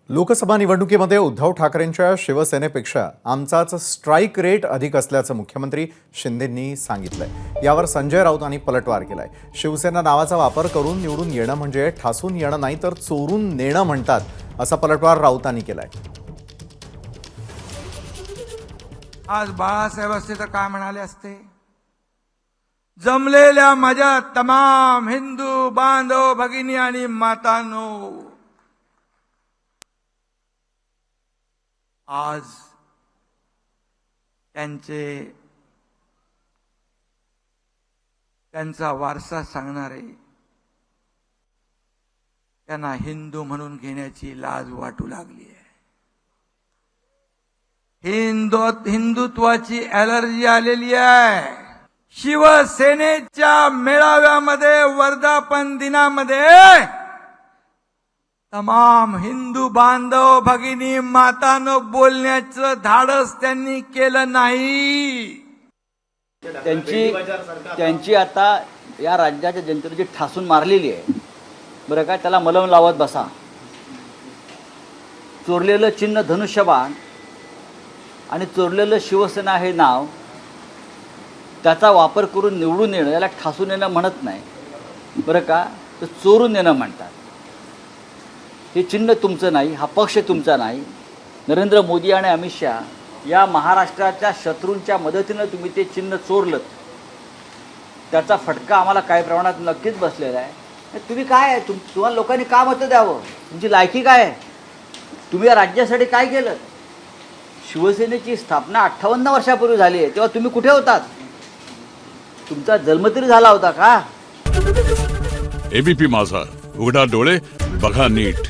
लोकसभा निवडणुकीमध्ये उद्धव ठाकरेंच्या शिवसेनेपेक्षा आमचाच strike rate अधिक असल्याचं मुख्यमंत्री शिंदेंनी सांगितलंय। यावर संजय राऊतांनी पलटवार केलाय। शिवसेना नावाचा वापर करून निवडून येणं म्हणजे ठासून येणं नाही तर चोरून नेणं म्हणतात, असा पलटवार राऊतांनी केलाय। आज बाळासाहेब असते तर काय म्हणाले असते? जमलेल्या माझ्या तमाम हिंदू बांधव भगिनी आणि मातांनो, आज त्यांचा वारसा सांगणारे त्यांना हिंदू म्हणून घेण्याची लाज वाटू लागली आहे। हिंदुत्वाची ॲलर्जी आलेली आहे। शिवसेनेच्या मेळाव्यामध्ये वर्धापन दिनामध्ये तमाम हिंदू बांधव भगिनी मातांनो बोलण्याचं धाडस त्यांनी केलं नाही। त्यांची आता या राज्याच्या जनतेने जी ठासून मारलेली आहे, बरं का, त्याला मलम लावत बसा। चोरलेलं चिन्ह धनुष्यबाण आणि चोरलेलं शिवसेना हे नाव, त्याचा वापर करून निवडून येणं याला ठासून येणं म्हणत नाही, बरं का, तर चोरून येणं म्हणतात। हे चिन्ह तुमचं नाही, हा पक्ष तुमचा नाही। नरेंद्र मोदी आणि अमित शहा या महाराष्ट्राच्या शत्रूंच्या मदतीनं तुम्ही ते चिन्ह चोरलं, त्याचा फटका आम्हाला काही प्रमाणात नक्कीच बसलेला आहे। तुम्ही काय आहे, तुम्हाला लोकांनी का मतं द्यावं? तुमची लायकी काय आहे? तुम्ही या राज्यासाठी काय केलं? शिवसेनेची स्थापना 58 वर्षापूर्वी झाली आहे, तेव्हा तुम्ही कुठे होतात? तुमचा जन्म तरी झाला होता का? एबीपी माझा, उघडा डोळे बघा नीट।